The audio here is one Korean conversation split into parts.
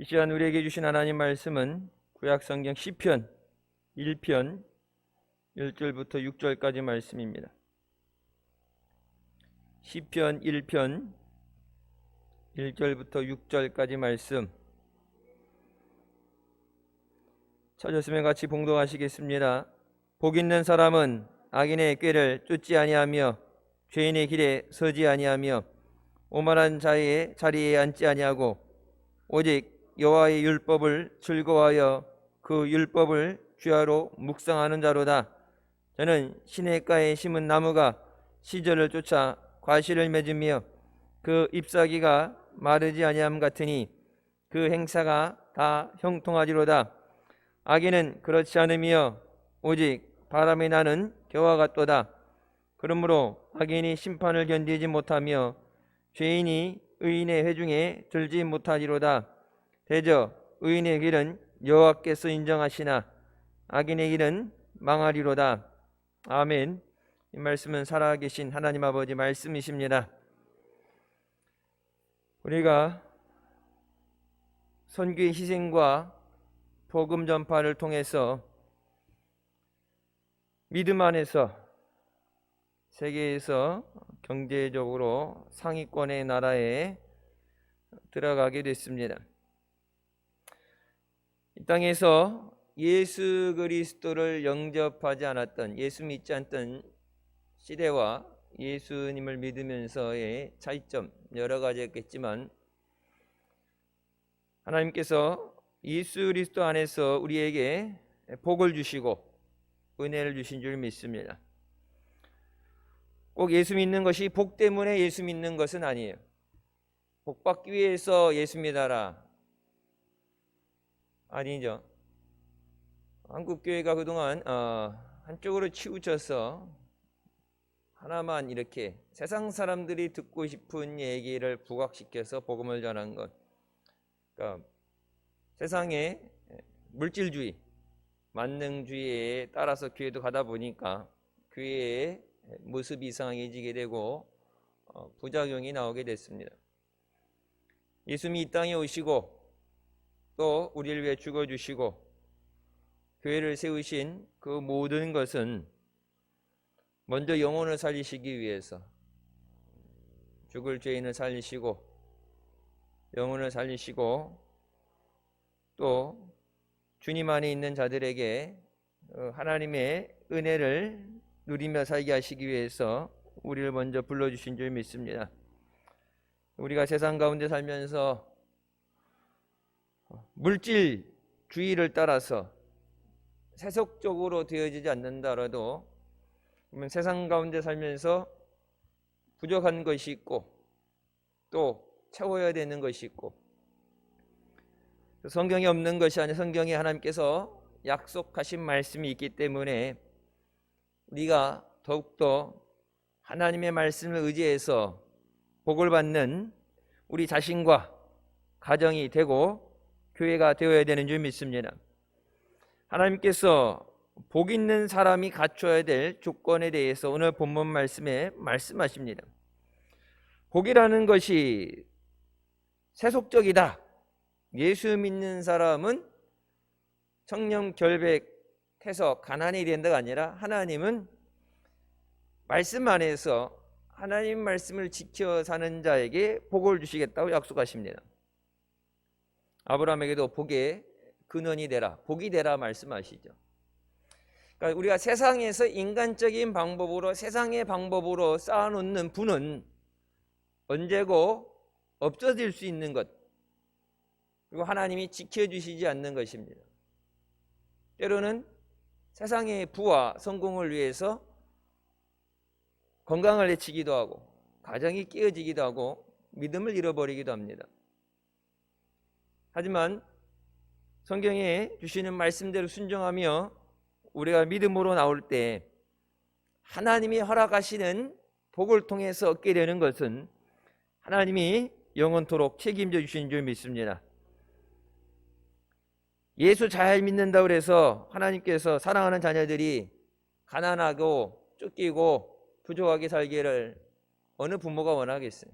이 시간 우리에게 주신 하나님 말씀은 구약성경 시편 1편 1절부터 6절까지 말씀입니다. 시편 1편 1절부터 6절까지 말씀 찾았으면 같이 봉독하시겠습니다. 복 있는 사람은 악인의 꾀를 쫓지 아니하며 죄인의 길에 서지 아니하며 오만한 자의 자리에 앉지 아니하고 오직 여호와의 율법을 즐거워하여 그 율법을 주야로 묵상하는 자로다. 저는 시냇가에 심은 나무가 시절을 쫓아 과실을 맺으며 그 잎사귀가 마르지 아니함 같으니 그 행사가 다 형통하리로다. 악인은 그렇지 않으며 오직 바람이 나는 겨와 같도다. 그러므로 악인이 심판을 견디지 못하며 죄인이 의인의 회중에 들지 못하리로다. 대저 의인의 길은 여호와께서 인정하시나 악인의 길은 망하리로다. 아멘. 이 말씀은 살아계신 하나님 아버지 말씀이십니다. 우리가 선교의 희생과 복음 전파를 통해서 믿음 안에서 세계에서 경제적으로 상위권의 나라에 들어가게 됐습니다. 이 땅에서 예수 그리스도를 영접하지 않았던, 예수 믿지 않던 시대와 예수님을 믿으면서의 차이점 여러 가지였겠지만 하나님께서 예수 그리스도 안에서 우리에게 복을 주시고 은혜를 주신 줄 믿습니다. 꼭 예수 믿는 것이 복 때문에 예수 믿는 것은 아니에요. 복 받기 위해서 예수 믿어라. 아니죠. 한국교회가 그동안 한쪽으로 치우쳐서 하나만 이렇게 세상 사람들이 듣고 싶은 얘기를 부각시켜서 복음을 전한 것. 그러니까 세상의 물질주의, 만능주의에 따라서 교회도 가다 보니까 교회의 모습이 이상해지게 되고 부작용이 나오게 됐습니다. 예수님이 이 땅에 오시고 또 우리를 위해 죽어주시고 교회를 세우신 그 모든 것은 먼저 영혼을 살리시기 위해서 죽을 죄인을 살리시고 영혼을 살리시고 또 주님 안에 있는 자들에게 하나님의 은혜를 누리며 살게 하시기 위해서 우리를 먼저 불러주신 줄 믿습니다. 우리가 세상 가운데 살면서 물질주의를 따라서 세속적으로 되어지지 않는다라도 세상 가운데 살면서 부족한 것이 있고 또 채워야 되는 것이 있고 성경에 없는 것이 아니라 성경에 하나님께서 약속하신 말씀이 있기 때문에 우리가 더욱더 하나님의 말씀을 의지해서 복을 받는 우리 자신과 가정이 되고 교회가 되어야 되는 줄 믿습니다. 하나님께서 복 있는 사람이 갖춰야 될 조건에 대해서 오늘 본문 말씀에 말씀하십니다. 복이라는 것이 세속적이다. 예수 믿는 사람은 청렴 결백해서 가난이 된다가 아니라 하나님은 말씀 안에서 하나님 말씀을 지켜 사는 자에게 복을 주시겠다고 약속하십니다. 아브라함에게도 복의 근원이 되라, 복이 되라 말씀하시죠. 그러니까 우리가 세상에서 인간적인 방법으로 세상의 방법으로 쌓아놓는 부는 언제고 없어질 수 있는 것, 그리고 하나님이 지켜주시지 않는 것입니다. 때로는 세상의 부와 성공을 위해서 건강을 해치기도 하고 가정이 깨어지기도 하고 믿음을 잃어버리기도 합니다. 하지만 성경에 주시는 말씀대로 순종하며 우리가 믿음으로 나올 때 하나님이 허락하시는 복을 통해서 얻게 되는 것은 하나님이 영원토록 책임져 주시는 줄 믿습니다. 예수 잘 믿는다고 해서 하나님께서 사랑하는 자녀들이 가난하고 쫓기고 부족하게 살기를 어느 부모가 원하겠어요?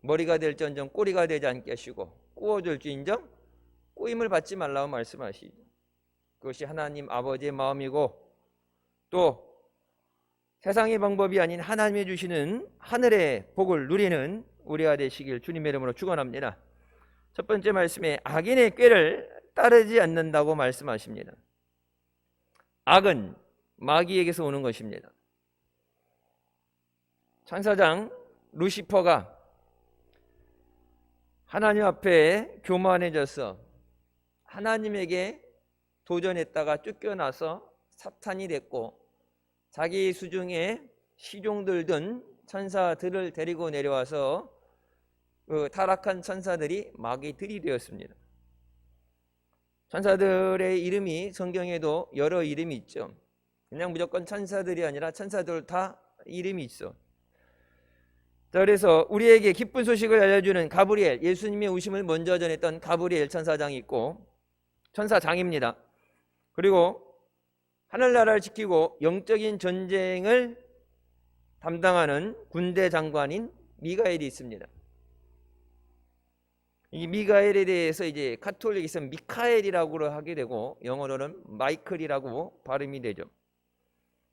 머리가 될지언정 꼬리가 되지 않게 하시고 꾸어줄지인정 꾸임을 받지 말라고 말씀하시죠. 그것이 하나님 아버지의 마음이고 또 세상의 방법이 아닌 하나님이 주시는 하늘의 복을 누리는 우리가 되시길 주님의 이름으로 축원합니다. 첫 번째 말씀에 악인의 꾀를 따르지 않는다고 말씀하십니다. 악은 마귀에게서 오는 것입니다. 천사장 루시퍼가 하나님 앞에 교만해져서 하나님에게 도전했다가 쫓겨나서 사탄이 됐고 자기 수중에 시종들 든 천사들을 데리고 내려와서 그 타락한 천사들이 마귀들이 되었습니다. 천사들의 이름이 성경에도 여러 이름이 있죠. 그냥 무조건 천사들이 아니라 천사들 다 이름이 있어. 자, 그래서 우리에게 기쁜 소식을 알려주는 가브리엘, 예수님의 오심을 먼저 전했던 가브리엘 천사장이 있고 천사장입니다. 그리고 하늘나라를 지키고 영적인 전쟁을 담당하는 군대 장관인 미가엘이 있습니다. 이 미가엘에 대해서 이제 카톨릭에서는 미카엘이라고 하게 되고 영어로는 마이클이라고 발음이 되죠.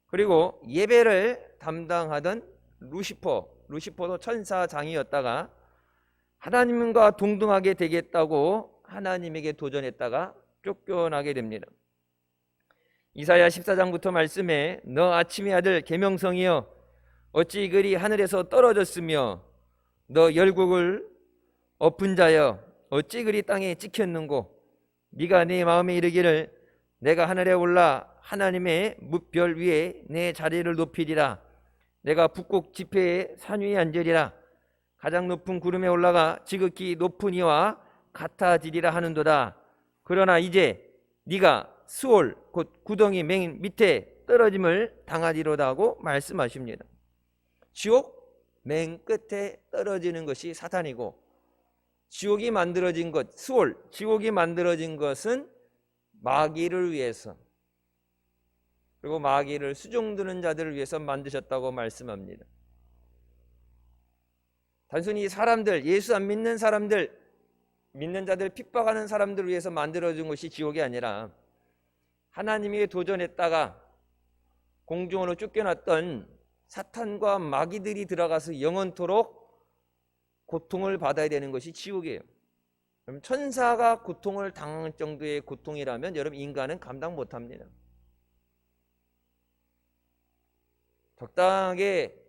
그리고 예배를 담당하던 루시퍼도 천사장이었다가 하나님과 동등하게 되겠다고 하나님에게 도전했다가 쫓겨나게 됩니다. 이사야 14장부터 말씀에 너 아침의 아들 계명성이여 어찌 그리 하늘에서 떨어졌으며 너 열국을 엎은 자여 어찌 그리 땅에 찍혔는고 네가 네 마음에 이르기를 내가 하늘에 올라 하나님의 뭇별 위에 내 자리를 높이리라 내가 북극 지폐의 산 위에 앉으리라 가장 높은 구름에 올라가 지극히 높은 이와 같아지리라 하는도다. 그러나 이제 네가 스올 곧 구덩이 맨 밑에 떨어짐을 당하리로다 하고 말씀하십니다. 지옥 맨 끝에 떨어지는 것이 사탄이고 지옥이 만들어진 것, 스올, 지옥이 만들어진 것은 마귀를 위해서 그리고 마귀를 수종드는 자들을 위해서 만드셨다고 말씀합니다. 단순히 사람들, 예수 안 믿는 사람들, 믿는 자들 핍박하는 사람들을 위해서 만들어진 것이 지옥이 아니라 하나님에게 도전했다가 공중으로 쫓겨났던 사탄과 마귀들이 들어가서 영원토록 고통을 받아야 되는 것이 지옥이에요. 그럼 천사가 고통을 당할 정도의 고통이라면 여러분 인간은 감당 못합니다. 적당하게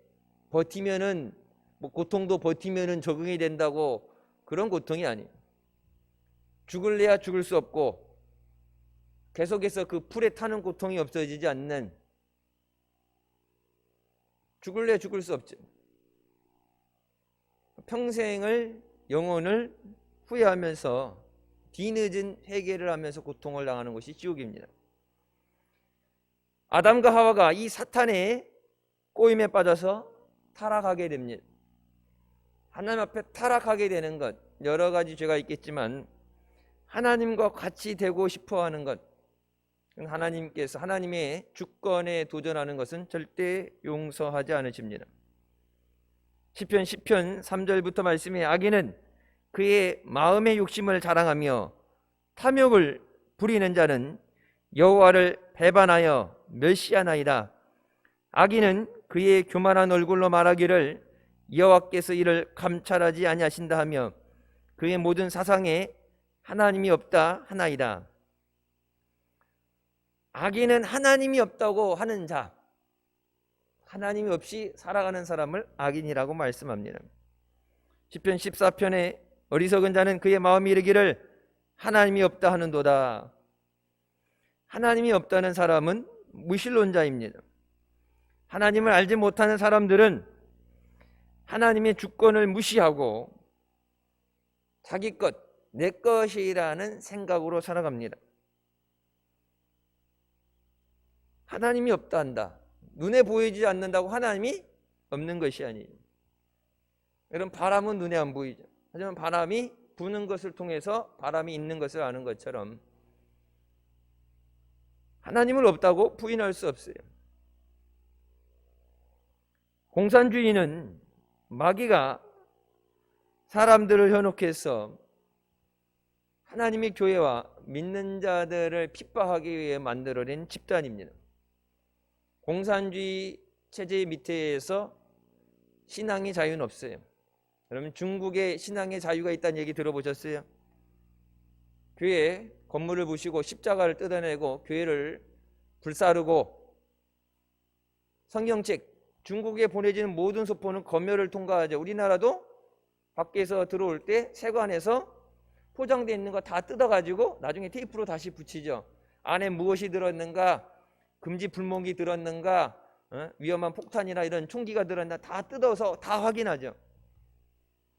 버티면은 뭐 고통도 버티면은 적응이 된다고 그런 고통이 아니에요. 죽을래야 죽을 수 없고 계속해서 그 풀에 타는 고통이 없어지지 않는 죽을래야 죽을 수 없죠. 평생을 영혼을 후회하면서 뒤늦은 회개를 하면서 고통을 당하는 것이 지옥입니다. 아담과 하와가 이 사탄의 꼬임에 빠져서 타락하게 됩니다. 하나님 앞에 타락하게 되는 것 여러 가지 죄가 있겠지만 하나님과 같이 되고 싶어하는 것 하나님께서 하나님의 주권에 도전하는 것은 절대 용서하지 않으십니다. 시편 10편 3절부터 말씀에 악인은 그의 마음의 욕심을 자랑하며 탐욕을 부리는 자는 여호와를 배반하여 멸시하나이다. 악인은 그의 교만한 얼굴로 말하기를 여호와께서 이를 감찰하지 아니하신다 하며 그의 모든 사상에 하나님이 없다 하나이다. 악인은 하나님이 없다고 하는 자, 하나님이 없이 살아가는 사람을 악인이라고 말씀합니다. 시편 14편에 어리석은 자는 그의 마음이 이르기를 하나님이 없다 하는도다. 하나님이 없다는 사람은 무신론자입니다. 하나님을 알지 못하는 사람들은 하나님의 주권을 무시하고 자기 것, 내 것이라는 생각으로 살아갑니다. 하나님이 없다 한다. 눈에 보이지 않는다고 하나님이 없는 것이 아니에요. 여러분 바람은 눈에 안 보이죠. 하지만 바람이 부는 것을 통해서 바람이 있는 것을 아는 것처럼 하나님을 없다고 부인할 수 없어요. 공산주의는 마귀가 사람들을 현혹해서 하나님의 교회와 믿는 자들을 핍박하기 위해 만들어낸 집단입니다. 공산주의 체제 밑에서 신앙의 자유는 없어요. 여러분 중국에 신앙의 자유가 있다는 얘기 들어보셨어요? 교회 건물을 부시고 십자가를 뜯어내고 교회를 불사르고 성경책 중국에 보내지는 모든 소포는 검열을 통과하죠. 우리나라도 밖에서 들어올 때 세관에서 포장되어 있는 거 다 뜯어가지고 나중에 테이프로 다시 붙이죠. 안에 무엇이 들었는가, 금지 불목이 들었는가, 위험한 폭탄이나 이런 총기가 들었나 다 뜯어서 다 확인하죠.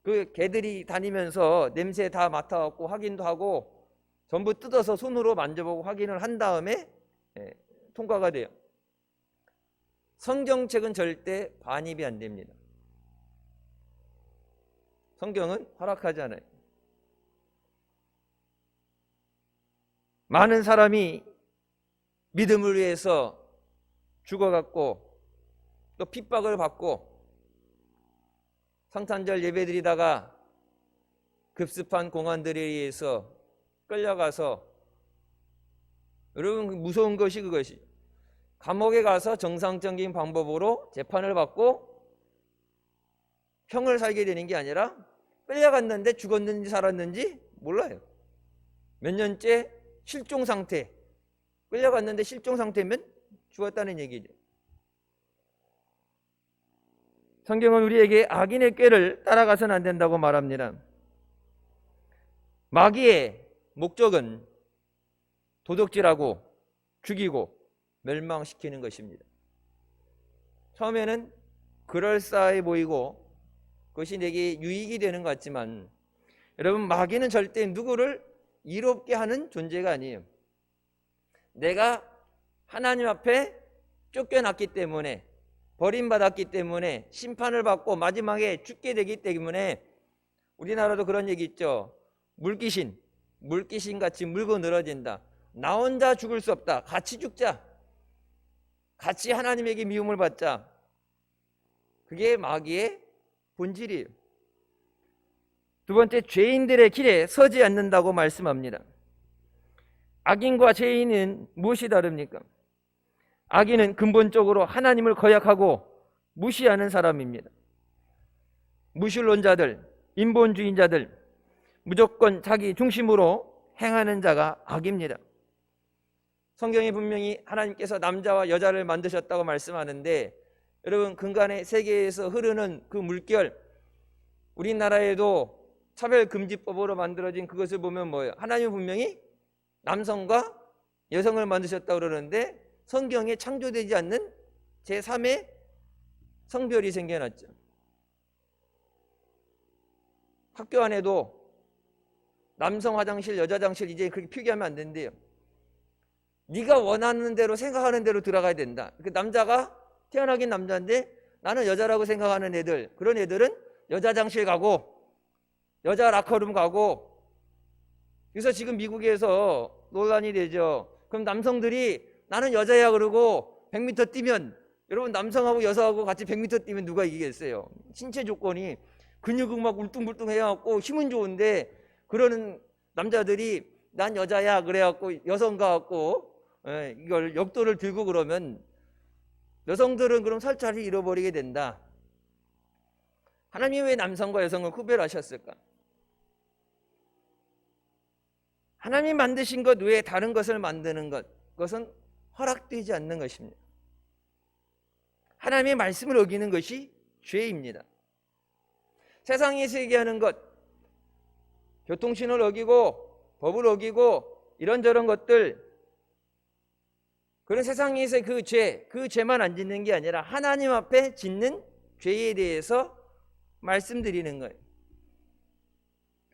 그 개들이 다니면서 냄새 다 맡아갖고 확인도 하고 전부 뜯어서 손으로 만져보고 확인을 한 다음에 통과가 돼요. 성경책은 절대 반입이 안 됩니다. 성경은 허락하지 않아요. 많은 사람이 믿음을 위해서 죽어갔고 또 핍박을 받고 성탄절 예배드리다가 급습한 공안들에 의해서 끌려가서 여러분 무서운 것이 그것이 감옥에 가서 정상적인 방법으로 재판을 받고 형을 살게 되는 게 아니라 끌려갔는데 죽었는지 살았는지 몰라요. 몇 년째 실종 상태, 끌려갔는데 실종 상태면 죽었다는 얘기죠. 성경은 우리에게 악인의 꾀를 따라가서는 안 된다고 말합니다. 마귀의 목적은 도둑질하고 죽이고 멸망시키는 것입니다. 처음에는 그럴싸해 보이고 그것이 내게 유익이 되는 것 같지만 여러분 마귀는 절대 누구를 이롭게 하는 존재가 아니에요. 내가 하나님 앞에 쫓겨났기 때문에 버림받았기 때문에 심판을 받고 마지막에 죽게 되기 때문에 우리나라도 그런 얘기 있죠. 물귀신 같이 물고 늘어진다. 나 혼자 죽을 수 없다. 같이 죽자. 같이 하나님에게 미움을 받자. 그게 마귀의 본질이에요. 두 번째, 죄인들의 길에 서지 않는다고 말씀합니다. 악인과 죄인은 무엇이 다릅니까? 악인은 근본적으로 하나님을 거역하고 무시하는 사람입니다. 무신론자들, 인본주의자들, 무조건 자기 중심으로 행하는 자가 악입니다. 성경이 분명히 하나님께서 남자와 여자를 만드셨다고 말씀하는데 여러분 근간의 세계에서 흐르는 그 물결, 우리나라에도 차별금지법으로 만들어진 그것을 보면 뭐예요? 하나님은 분명히 남성과 여성을 만드셨다고 그러는데 성경에 창조되지 않는 제3의 성별이 생겨났죠. 학교 안에도 남성 화장실, 여자 화장실 이제 그렇게 표기하면 안 된대요. 네가 원하는 대로 생각하는 대로 들어가야 된다. 그 남자가 태어나긴 남자인데 나는 여자라고 생각하는 애들, 그런 애들은 여자 화장실 가고 여자 라커룸 가고. 그래서 지금 미국에서 논란이 되죠. 그럼 남성들이 나는 여자야 그러고 100m 뛰면 여러분 남성하고 여성하고 같이 100m 뛰면 누가 이기겠어요? 신체 조건이 근육은 막 울퉁불퉁 해갖고 힘은 좋은데 그러는 남자들이 난 여자야 그래갖고 여성 가갖고 이걸 역도를 들고 그러면 여성들은 그럼 살 자리를 잃어버리게 된다. 하나님이 왜 남성과 여성을 구별하셨을까? 하나님이 만드신 것 외에 다른 것을 만드는 것, 그것은 허락되지 않는 것입니다. 하나님의 말씀을 어기는 것이 죄입니다. 세상에서 얘기하는 것, 교통신호를 어기고 법을 어기고 이런저런 것들, 그런 세상에서의 그 죄만 안 짓는 게 아니라 하나님 앞에 짓는 죄에 대해서 말씀드리는 거예요.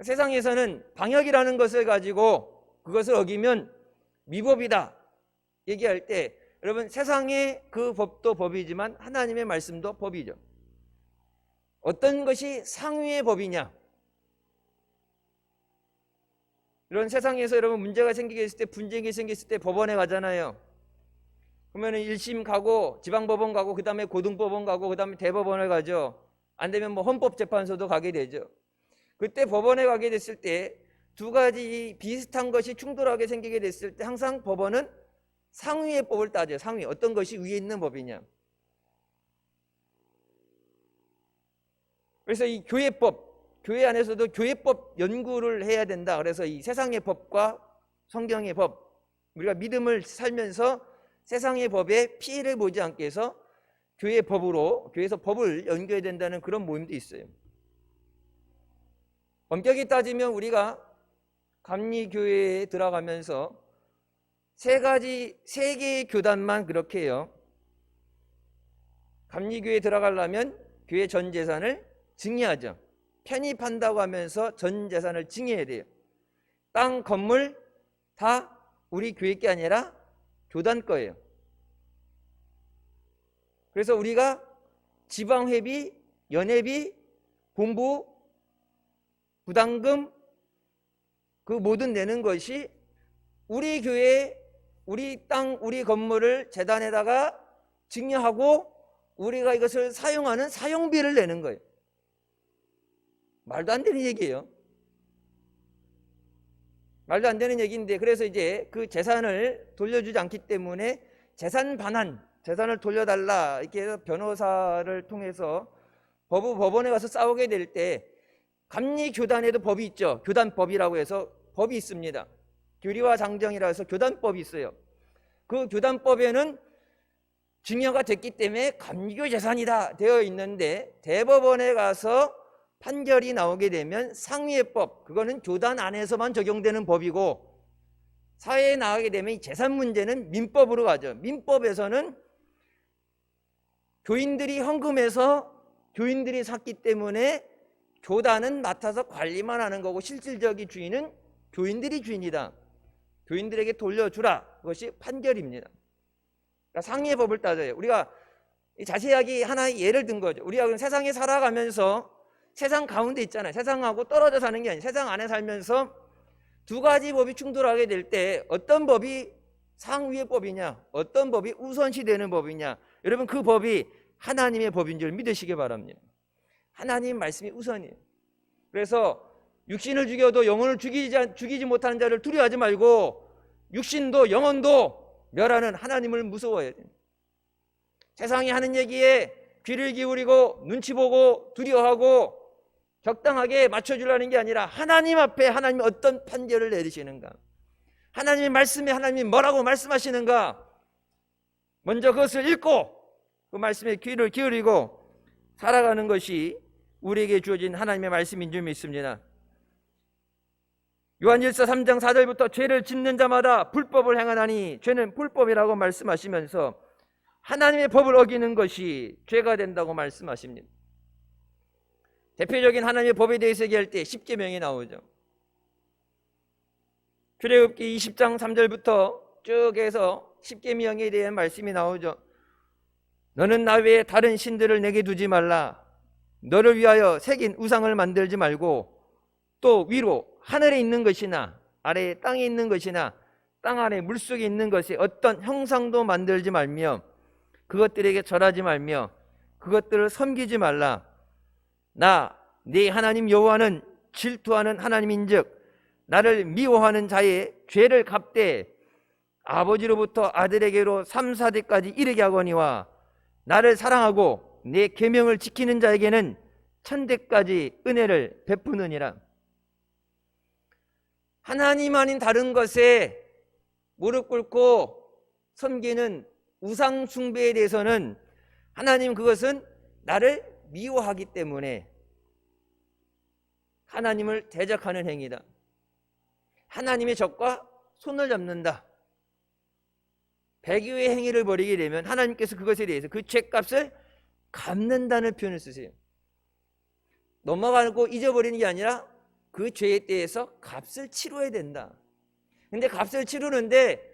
세상에서는 방역이라는 것을 가지고 그것을 어기면 위법이다 얘기할 때 여러분 세상의 그 법도 법이지만 하나님의 말씀도 법이죠. 어떤 것이 상위의 법이냐? 이런 세상에서 여러분 문제가 생기게 했을 때, 분쟁이 생겼을 때 법원에 가잖아요. 그러면 1심 가고 지방법원 가고 그 다음에 고등법원 가고 그 다음에 대법원을 가죠. 안 되면 뭐 헌법재판소도 가게 되죠. 그때 법원에 가게 됐을 때 두 가지 비슷한 것이 충돌하게 생기게 됐을 때 항상 법원은 상위의 법을 따져요. 상위. 어떤 것이 위에 있는 법이냐. 그래서 이 교회법, 교회 안에서도 교회법 연구를 해야 된다. 그래서 이 세상의 법과 성경의 법, 우리가 믿음을 살면서 세상의 법에 피해를 보지 않게 해서 교회 법으로, 교회에서 법을 연구해야 된다는 그런 모임도 있어요. 엄격히 따지면 우리가 감리교회에 들어가면서 세 개의 교단만 그렇게 해요. 감리교회에 들어가려면 교회 전 재산을 증여하죠. 편입한다고 하면서 전 재산을 증여해야 돼요. 땅, 건물 다 우리 교회 게 아니라 교단 거예요. 그래서 우리가 지방회비, 연회비, 본부, 부담금 그 모든 내는 것이 우리 교회, 우리 땅, 우리 건물을 재단에다가 증여하고 우리가 이것을 사용하는 사용비를 내는 거예요. 말도 안 되는 얘기예요. 말도 안 되는 얘기인데, 그래서 이제 그 재산을 돌려주지 않기 때문에 재산 반환, 재산을 돌려달라 이렇게 해서 변호사를 통해서 법원에 가서 싸우게 될 때 감리교단에도 법이 있죠. 교단법이라고 해서 법이 있습니다. 규리와 장정이라 해서 교단법이 있어요. 그 교단법에는 증여가 됐기 때문에 감리교 재산이다 되어 있는데, 대법원에 가서 판결이 나오게 되면 상위의 법, 그거는 교단 안에서만 적용되는 법이고, 사회에 나가게 되면 이 재산 문제는 민법으로 가죠. 민법에서는 교인들이 헌금해서 교인들이 샀기 때문에 교단은 맡아서 관리만 하는 거고 실질적인 주인은 교인들이 주인이다. 교인들에게 돌려주라. 그것이 판결입니다. 그러니까 상위의 법을 따져요. 우리가 자세하게 하나의 예를 든 거죠. 우리가 그럼 세상에 살아가면서 세상 가운데 있잖아요. 세상하고 떨어져 사는 게 아니에요. 세상 안에 살면서 두 가지 법이 충돌하게 될 때 어떤 법이 상위의 법이냐, 어떤 법이 우선시되는 법이냐, 여러분 그 법이 하나님의 법인 줄 믿으시기 바랍니다. 하나님 말씀이 우선이에요. 그래서 육신을 죽여도 영혼을 죽이지 못하는 자를 두려워하지 말고 육신도 영혼도 멸하는 하나님을 무서워해야 돼요. 세상이 하는 얘기에 귀를 기울이고 눈치 보고 두려워하고 적당하게 맞춰주려는 게 아니라 하나님 앞에 하나님이 어떤 판결을 내리시는가, 하나님의 말씀에 하나님이 뭐라고 말씀하시는가, 먼저 그것을 읽고 그 말씀에 귀를 기울이고 살아가는 것이 우리에게 주어진 하나님의 말씀인 줄 믿습니다. 요한일서 3장 4절부터 죄를 짓는 자마다 불법을 행하나니 죄는 불법이라고 말씀하시면서 하나님의 법을 어기는 것이 죄가 된다고 말씀하십니다. 대표적인 하나님의 법에 대해서 얘기할 때 십계명이 나오죠. 출애굽기 20장 3절부터 쭉 해서 십계명에 대한 말씀이 나오죠. 너는 나 외에 다른 신들을 내게 두지 말라. 너를 위하여 새긴 우상을 만들지 말고 또 위로 하늘에 있는 것이나 아래에 땅에 있는 것이나 땅 안에 물속에 있는 것이 어떤 형상도 만들지 말며 그것들에게 절하지 말며 그것들을 섬기지 말라. 나 네 하나님 여호와는 질투하는 하나님인즉 나를 미워하는 자의 죄를 갚되 아버지로부터 아들에게로 3, 4대까지 이르게 하거니와 나를 사랑하고 내 계명을 지키는 자에게는 1000대까지 은혜를 베푸느니라. 하나님 아닌 다른 것에 무릎 꿇고 섬기는 우상 숭배에 대해서는 하나님 그것은 나를 미워하기 때문에 하나님을 대적하는 행위다. 하나님의 적과 손을 잡는다. 배교의 행위를 벌이게 되면 하나님께서 그것에 대해서 그 죄값을 갚는다는 표현을 쓰세요. 넘어가고 잊어버리는 게 아니라 그 죄에 대해서 값을 치러야 된다. 근데 값을 치르는데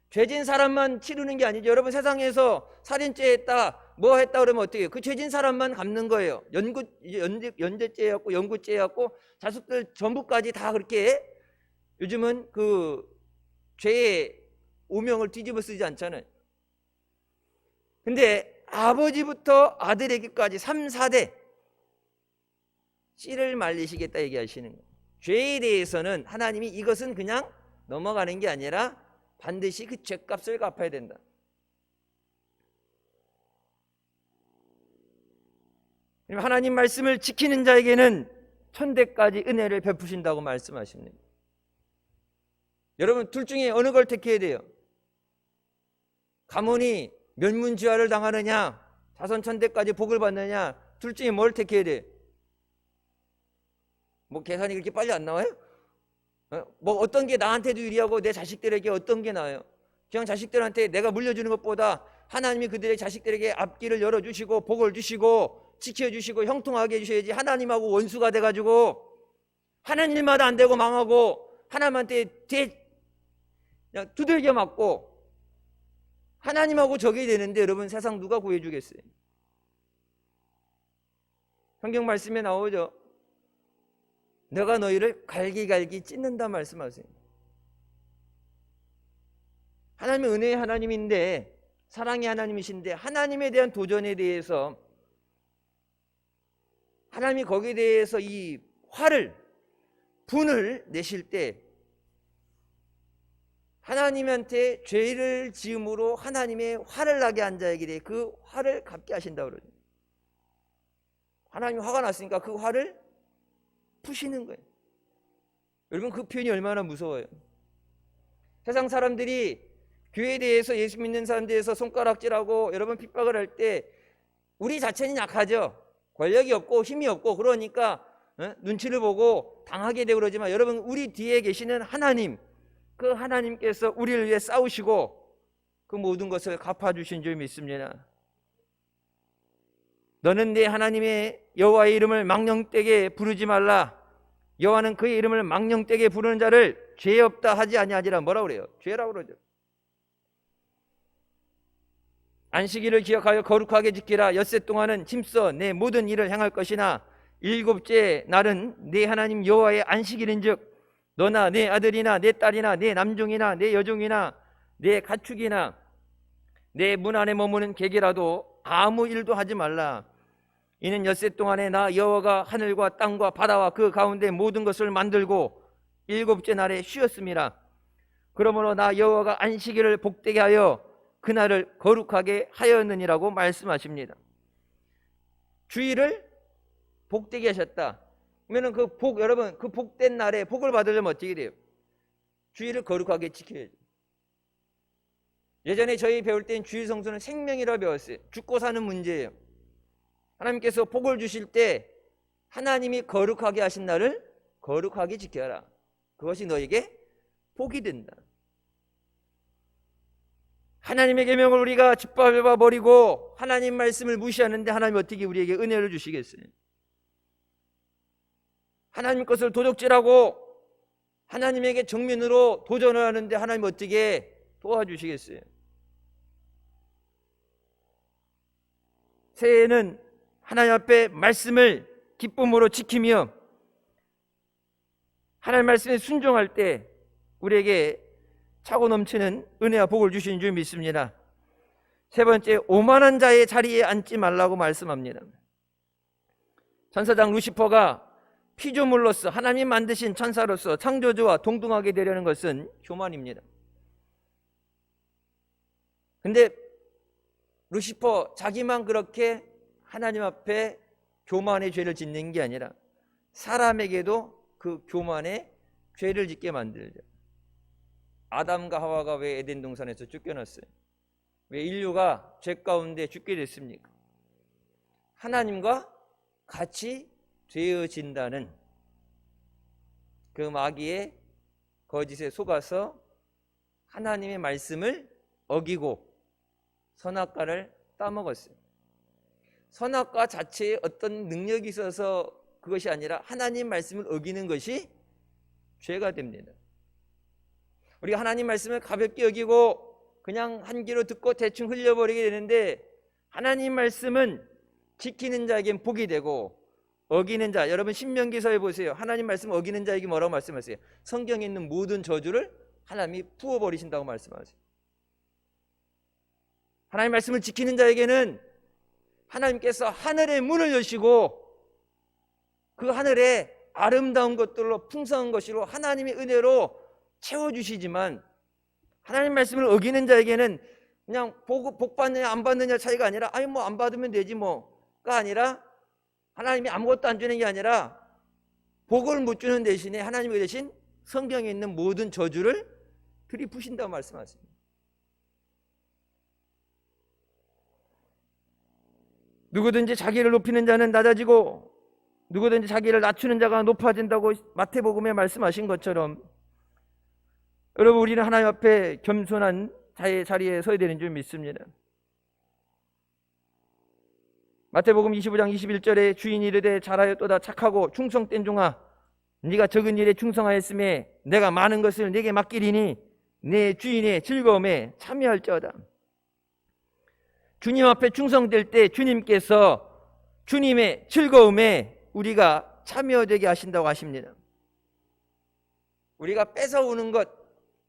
죄진 사람만 치르는 게 아니죠. 여러분 세상에서 살인죄 했다 뭐 했다 그러면 어떻게 해요? 그 죄진 사람만 갚는 거예요. 연대죄 해갖고 영구죄 해갖고 자식들 전부까지 다 그렇게. 요즘은 그 죄의 오명을 뒤집어 쓰지 않잖아요. 근데 아버지부터 아들에게까지 3, 4대 씨를 말리시겠다 얘기하시는 거예요. 죄에 대해서는 하나님이 이것은 그냥 넘어가는 게 아니라 반드시 그 죄값을 갚아야 된다. 하나님 말씀을 지키는 자에게는 천대까지 은혜를 베푸신다고 말씀하십니다. 여러분, 둘 중에 어느 걸 택해야 돼요? 가문이 멸문지화를 당하느냐, 자손 천대까지 복을 받느냐, 둘 중에 뭘 택해야 돼요? 뭐 계산이 그렇게 빨리 안 나와요? 뭐 어떤 게 나한테도 유리하고 내 자식들에게 어떤 게 나아요? 그냥 자식들한테 내가 물려주는 것보다 하나님이 그들의 자식들에게 앞길을 열어주시고 복을 주시고 지켜주시고 형통하게 해주셔야지, 하나님하고 원수가 돼가지고 하는 일마다 안 되고 망하고 하나님한테 그냥 두들겨 맞고 하나님하고 적이 되는데, 여러분, 세상 누가 구해주겠어요? 성경 말씀에 나오죠. 내가 너희를 갈기갈기 찢는다 말씀하세요. 하나님은 은혜의 하나님인데, 사랑의 하나님이신데, 하나님에 대한 도전에 대해서 하나님이 거기에 대해서 이 화를, 분을 내실 때 하나님한테 죄를 지음으로 하나님의 화를 나게 한 자에게 그 화를 갚게 하신다고 그러죠. 하나님이 화가 났으니까 그 화를 푸시는 거예요. 여러분, 그 표현이 얼마나 무서워요. 세상 사람들이 교회에 대해서, 예수 믿는 사람들에 대해서 손가락질하고 여러분 핍박을 할 때 우리 자체는 약하죠. 권력이 없고 힘이 없고 그러니까 눈치를 보고 당하게 되고 그러지만, 여러분, 우리 뒤에 계시는 하나님, 그 하나님께서 우리를 위해 싸우시고 그 모든 것을 갚아주신 줄 믿습니다. 너는 내 하나님의 여호와의 이름을 망령되게 부르지 말라. 여호와는 그의 이름을 망령되게 부르는 자를 죄 없다 하지 아니하지라. 뭐라고 그래요? 죄라고 그러죠. 안식일을 기억하여 거룩하게 지키라. 엿새 동안은 힘써 내 모든 일을 행할 것이나 일곱째 날은 내 하나님 여호와의 안식일인즉 너나 내 아들이나 내 딸이나 내 남종이나 내 여종이나 내 가축이나 내 문 안에 머무는 객이라도 아무 일도 하지 말라. 이는 엿새 동안에 나 여호와가 하늘과 땅과 바다와 그 가운데 모든 것을 만들고 일곱째 날에 쉬었음이라. 그러므로 나 여호와가 안식일을 복되게 하여 그날을 거룩하게 하였느니라고 말씀하십니다. 주일을 복되게 하셨다. 그러면 그 복, 여러분, 그 복된 날에 복을 받으려면 어떻게 돼요? 주일을 거룩하게 지켜야죠. 예전에 저희 배울 때는 주일 성수는 생명이라고 배웠어요. 죽고 사는 문제예요. 하나님께서 복을 주실 때 하나님이 거룩하게 하신 날을 거룩하게 지켜라. 그것이 너에게 복이 된다. 하나님의 계명을 우리가 짓밟아 버리고 하나님 말씀을 무시하는데 하나님 어떻게 우리에게 은혜를 주시겠어요? 하나님 것을 도적질하고 하나님에게 정면으로 도전을 하는데 하나님 어떻게 도와주시겠어요? 새해에는 하나님 앞에 말씀을 기쁨으로 지키며 하나님 말씀에 순종할 때 우리에게 차고 넘치는 은혜와 복을 주시는 줄 믿습니다. 세 번째, 오만한 자의 자리에 앉지 말라고 말씀합니다. 천사장 루시퍼가 피조물로서 하나님 만드신 천사로서 창조주와 동등하게 되려는 것은 교만입니다. 근데 루시퍼 자기만 그렇게 하나님 앞에 교만의 죄를 짓는 게 아니라 사람에게도 그 교만의 죄를 짓게 만들죠. 아담과 하와가 왜 에덴 동산에서 쫓겨났어요? 왜 인류가 죄 가운데 죽게 됐습니까? 하나님과 같이 되어진다는 그 마귀의 거짓에 속아서 하나님의 말씀을 어기고 선악과를 따먹었어요. 선악과 자체에 어떤 능력이 있어서 그것이 아니라 하나님 말씀을 어기는 것이 죄가 됩니다. 우리가 하나님 말씀을 가볍게 여기고 그냥 한 귀로 듣고 대충 흘려버리게 되는데, 하나님 말씀은 지키는 자에겐 복이 되고 어기는 자, 여러분 신명기서에 보세요. 하나님 말씀 어기는 자에게 뭐라고 말씀하세요? 성경에 있는 모든 저주를 하나님이 부어버리신다고 말씀하세요. 하나님 말씀을 지키는 자에게는 하나님께서 하늘의 문을 여시고 그 하늘에 아름다운 것들로 풍성한 것으로 하나님의 은혜로 채워주시지만 하나님 말씀을 어기는 자에게는 그냥 복 받느냐 안 받느냐 차이가 아니라 아니 뭐 안 받으면 되지 뭐가 아니라 하나님이 아무것도 안 주는 게 아니라 복을 못 주는 대신에 하나님이 대신 성경에 있는 모든 저주를 들이부신다고 말씀하십니다. 누구든지 자기를 높이는 자는 낮아지고 누구든지 자기를 낮추는 자가 높아진다고 마태복음에 말씀하신 것처럼 여러분 우리는 하나님 앞에 겸손한 자의 자리에 서야 되는 줄 믿습니다. 마태복음 25장 21절에 주인이 이르되 잘하였도다 착하고 충성된 종아 네가 적은 일에 충성하였음에 내가 많은 것을 네게 맡기리니 내 주인의 즐거움에 참여할지어다. 주님 앞에 충성될 때 주님께서 주님의 즐거움에 우리가 참여되게 하신다고 하십니다. 우리가 뺏어오는 것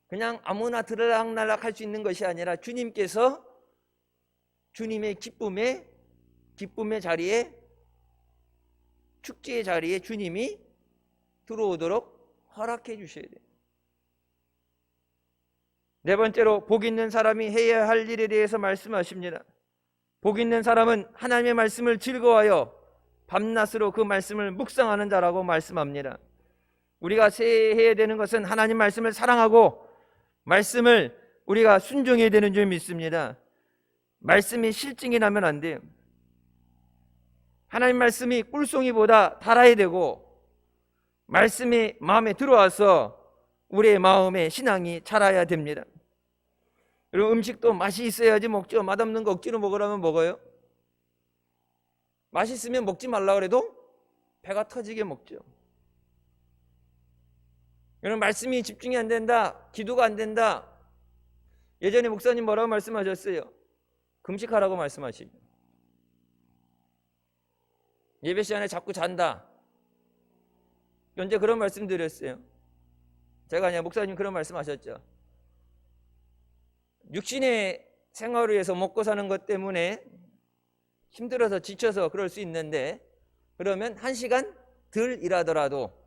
그냥 아무나 들락날락 할 수 있는 것이 아니라 주님께서 주님의 기쁨의 자리에 축제의 자리에 주님이 들어오도록 허락해 주셔야 돼요. 네 번째로 복 있는 사람이 해야 할 일에 대해서 말씀하십니다. 복 있는 사람은 하나님의 말씀을 즐거워하여 밤낮으로 그 말씀을 묵상하는 자라고 말씀합니다. 우리가 해야 되는 것은 하나님 말씀을 사랑하고 말씀을 우리가 순종해야 되는 줄 믿습니다. 말씀이 실증이 나면 안 돼요. 하나님 말씀이 꿀송이보다 달아야 되고 말씀이 마음에 들어와서 우리의 마음에 신앙이 자라야 됩니다. 여러분 음식도 맛이 있어야지 먹죠. 맛없는 거 억지로 먹으라면 먹어요? 맛있으면 먹지 말라 그래도 배가 터지게 먹죠. 여러분 말씀이 집중이 안 된다, 기도가 안 된다. 예전에 목사님 뭐라고 말씀하셨어요? 금식하라고 말씀하시죠. 예배 시간에 자꾸 잔다. 언제 그런 말씀 드렸어요? 제가 아니라 목사님 그런 말씀하셨죠. 육신의 생활을 위해서 먹고 사는 것 때문에 힘들어서 지쳐서 그럴 수 있는데 그러면 1시간 덜 일하더라도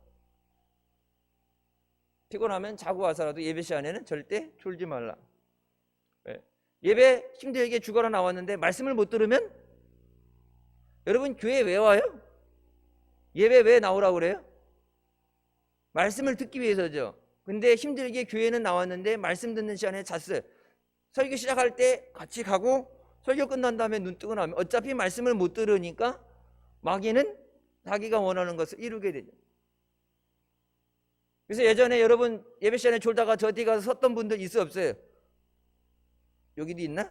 피곤하면 자고 와서라도 예배 시간에는 절대 졸지 말라. 예배 힘들게 죽어라 나왔는데 말씀을 못 들으면 여러분 교회 왜 와요? 예배 왜 나오라고 그래요? 말씀을 듣기 위해서죠. 근데 힘들게 교회는 나왔는데 말씀 듣는 시간에 잤어요. 설교 시작할 때 같이 가고 설교 끝난 다음에 눈 뜨고 나면 어차피 말씀을 못 들으니까 마귀는 자기가 원하는 것을 이루게 되죠. 그래서 예전에 여러분 예배 시간에 졸다가 저 뒤에 가서 섰던 분들 있어 없어요? 여기도 있나?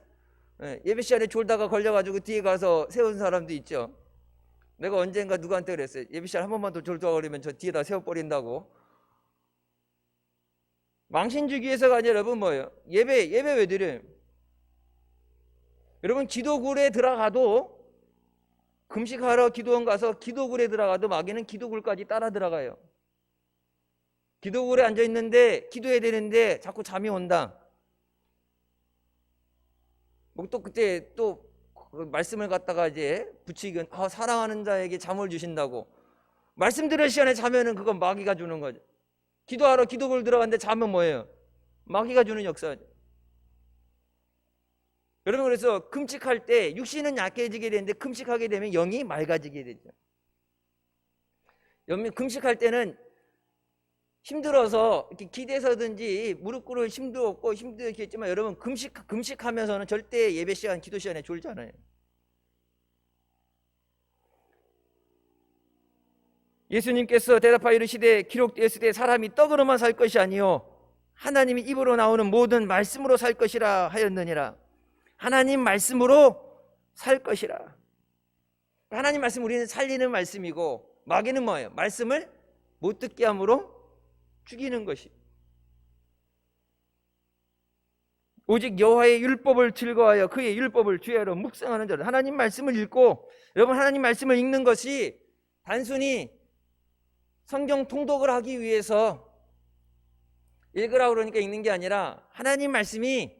예배 시간에 졸다가 걸려가지고 뒤에 가서 세운 사람도 있죠. 내가 언젠가 누구한테 그랬어요. 예배 시간 한 번만 더 졸다가 그러면 저 뒤에다 세워버린다고. 망신 주기 위해서가 아니라 여러분 뭐예요? 예배 왜 드려요? 여러분 기도굴에 들어가도 금식하러 기도원 가서 기도굴에 들어가도 마귀는 기도굴까지 따라 들어가요. 기도굴에 앉아있는데 기도해야 되는데 자꾸 잠이 온다. 뭐 또 그때 또 말씀을 갖다가 이제 붙이긴 사랑하는 자에게 잠을 주신다고. 말씀 들을 시간에 자면은 그건 마귀가 주는 거죠. 기도하러 기도굴 들어갔는데 자면 뭐예요? 마귀가 주는 역사죠. 여러분 그래서 금식할 때 육신은 약해지게 되는데 금식하게 되면 영이 맑아지게 되죠. 금식할 때는 힘들어서 이렇게 기대서든지 무릎 꿇을 힘도 없고 힘들겠지만 여러분 금식하면서는 절대 예배 시간, 기도 시간에 졸지 않아요. 예수님께서 대답하여 이르시되 기록되었으되 사람이 떡으로만 살 것이 아니요 하나님이 입으로 나오는 모든 말씀으로 살 것이라 하였느니라. 하나님 말씀으로 살 것이라. 하나님 말씀 우리는 살리는 말씀이고 마귀는 뭐예요? 말씀을 못 듣게 함으로 죽이는 것이. 오직 여호와의 율법을 즐거워하여 그의 율법을 주야로 묵상하는 자들. 하나님 말씀을 읽고 여러분 하나님 말씀을 읽는 것이 단순히 성경 통독을 하기 위해서 읽으라고 그러니까 읽는 게 아니라 하나님 말씀이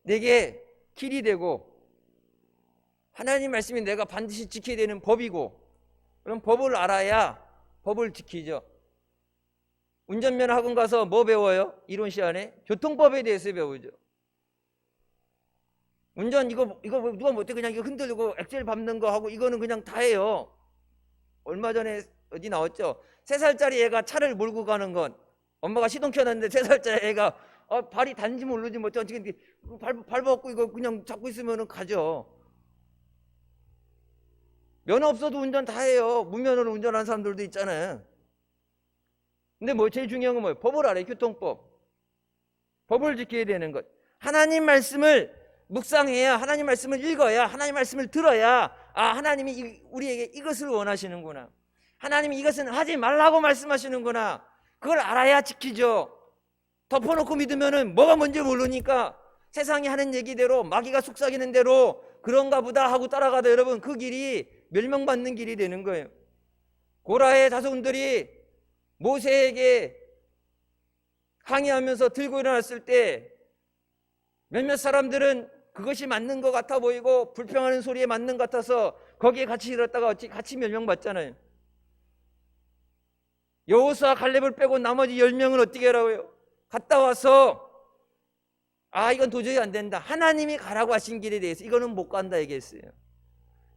내게 길이 되고 하나님 말씀이 내가 반드시 지켜야 되는 법이고 그럼 법을 알아야 법을 지키죠. 운전면허 학원 가서 뭐 배워요? 이론 시간에 교통법에 대해서 배우죠. 운전 이거 누가 못해 그냥 이거 흔들고 엑셀 밟는 거 하고 이거는 그냥 다 해요. 얼마 전에 어디 나왔죠? 3살짜리 애가 차를 몰고 가는 건 엄마가 시동 켜놨는데 3살짜리 애가 발이 단지 모르지 뭐 지금 밟아갖고 이거 그냥 잡고 있으면 가죠. 면허 없어도 운전 다 해요. 무면허로 운전하는 사람들도 있잖아요. 근데 뭐 제일 중요한 건 뭐예요? 법을 알아요. 교통법. 법을 지켜야 되는 것. 하나님 말씀을 묵상해야, 하나님 말씀을 읽어야, 하나님 말씀을 들어야 하나님이 우리에게 이것을 원하시는구나. 하나님이 이것은 하지 말라고 말씀하시는구나. 그걸 알아야 지키죠. 덮어놓고 믿으면은 뭐가 뭔지 모르니까 세상이 하는 얘기대로 마귀가 속삭이는 대로 그런가 보다 하고 따라가다 여러분 그 길이 멸망받는 길이 되는 거예요. 고라의 자손들이 모세에게 항의하면서 들고 일어났을 때 몇몇 사람들은 그것이 맞는 것 같아 보이고 불평하는 소리에 맞는 것 같아서 거기에 같이 일었다가 같이 멸망받잖아요. 여호수아 갈렙을 빼고 나머지 10명은 어떻게 하라고요? 갔다 와서 이건 도저히 안 된다. 하나님이 가라고 하신 길에 대해서 이거는 못 간다 얘기했어요.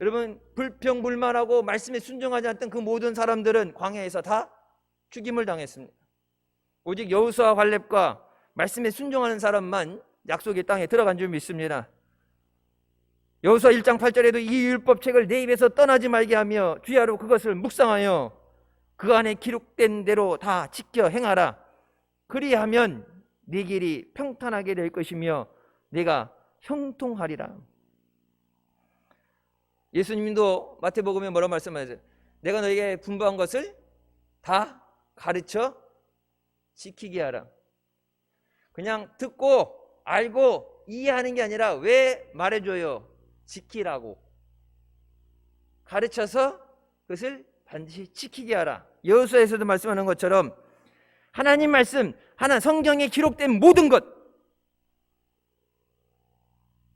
여러분 불평불만하고 말씀에 순종하지 않던 그 모든 사람들은 광야에서 다 죽임을 당했습니다. 오직 여호수아 갈렙과 말씀에 순종하는 사람만 약속의 땅에 들어간 줄 믿습니다. 여호수아 1장 8절에도 이 율법책을 내 입에서 떠나지 말게 하며 주야로 그것을 묵상하여 그 안에 기록된 대로 다 지켜 행하라. 그리하면 네 길이 평탄하게 될 것이며 내가 형통하리라. 예수님도 마태복음에 뭐라고 말씀하세요? 내가 너에게 분부한 것을 다 가르쳐 지키게 하라. 그냥 듣고 알고 이해하는 게 아니라 왜 말해줘요? 지키라고. 가르쳐서 그것을 반드시 지키게 하라. 여호수아에서도 말씀하는 것처럼 하나님 말씀, 성경에 기록된 모든 것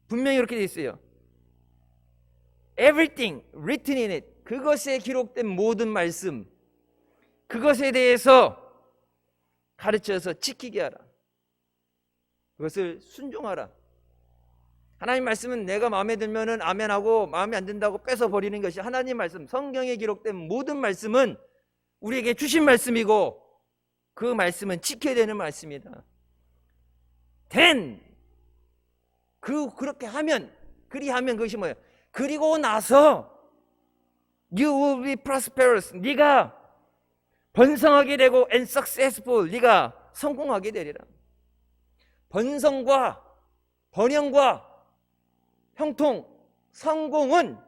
분명히 이렇게 되어 있어요. Everything written in it. 그것에 기록된 모든 말씀, 그것에 대해서 가르쳐서 지키게 하라. 그것을 순종하라. 하나님 말씀은 내가 마음에 들면은 아멘하고 마음에 안 든다고 뺏어 버리는 것이 하나님 말씀, 성경에 기록된 모든 말씀은 우리에게 주신 말씀이고 그 말씀은 지켜야 되는 말씀이다. 그렇게 하면, 그리하면 그것이 뭐예요? 그리고 나서 you will be prosperous. 네가 번성하게 되고 and successful. 네가 성공하게 되리라. 번성과 번영과 형통, 성공은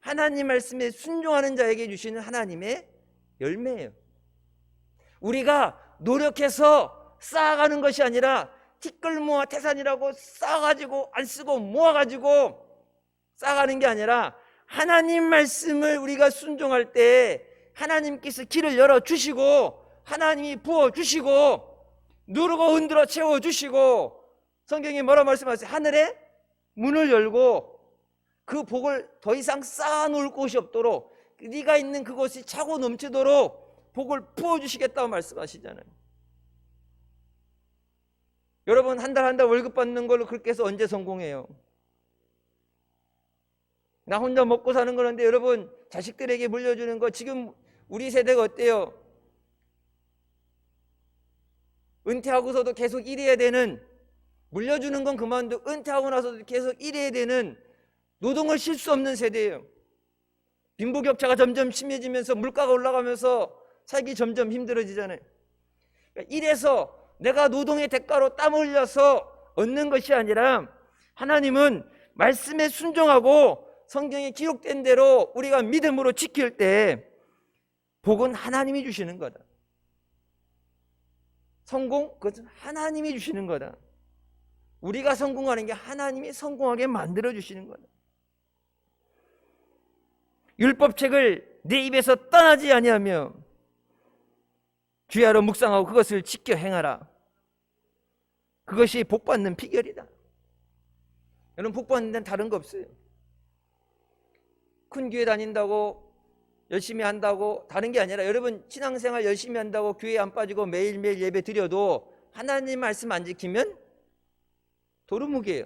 하나님 말씀에 순종하는 자에게 주시는 하나님의 열매예요. 우리가 노력해서 쌓아가는 것이 아니라 티끌모아 태산이라고 쌓아가지고 안 쓰고 모아가지고 쌓아가는 게 아니라 하나님 말씀을 우리가 순종할 때 하나님께서 길을 열어주시고 하나님이 부어주시고 누르고 흔들어 채워주시고 성경이 뭐라 말씀하세요? 하늘에 문을 열고 그 복을 더 이상 쌓아놓을 곳이 없도록 네가 있는 그곳이 차고 넘치도록 복을 부어주시겠다고 말씀하시잖아요. 여러분 한 달 한 달 월급 받는 걸로 그렇게 해서 언제 성공해요? 나 혼자 먹고 사는 거는데 여러분 자식들에게 물려주는 거 지금 우리 세대가 어때요? 은퇴하고서도 계속 일해야 되는, 물려주는 건 그만둬 은퇴하고 나서도 계속 일해야 되는 노동을 쉴 수 없는 세대예요. 빈부격차가 점점 심해지면서 물가가 올라가면서 살기 점점 힘들어지잖아요. 그러니까 일해서 내가 노동의 대가로 땀 흘려서 얻는 것이 아니라 하나님은 말씀에 순종하고 성경에 기록된 대로 우리가 믿음으로 지킬 때 복은 하나님이 주시는 거다. 성공, 그것은 하나님이 주시는 거다. 우리가 성공하는 게 하나님이 성공하게 만들어 주시는 거다. 율법책을 내 입에서 떠나지 아니하며 주야로 묵상하고 그것을 지켜 행하라. 그것이 복받는 비결이다. 여러분 복받는 데는 다른 거 없어요. 큰 교회 다닌다고 열심히 한다고 다른 게 아니라 여러분 신앙생활 열심히 한다고 교회 안 빠지고 매일매일 예배 드려도 하나님 말씀 안 지키면 도루묵이에요.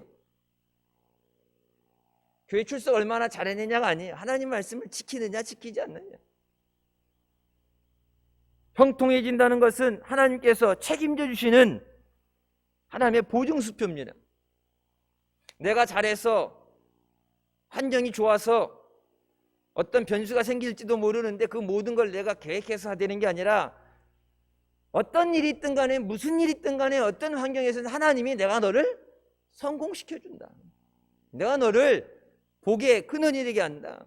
교회 출석 얼마나 잘해내냐가 아니에요. 하나님 말씀을 지키느냐 지키지 않느냐. 형통해진다는 것은 하나님께서 책임져 주시는 하나님의 보증수표입니다. 내가 잘해서 환경이 좋아서 어떤 변수가 생길지도 모르는데 그 모든 걸 내가 계획해서 하되는 게 아니라 어떤 일이 있든 간에 무슨 일이 있든 간에 어떤 환경에서는 하나님이 내가 너를 성공시켜준다. 내가 너를 복의 근원이 되게 한다.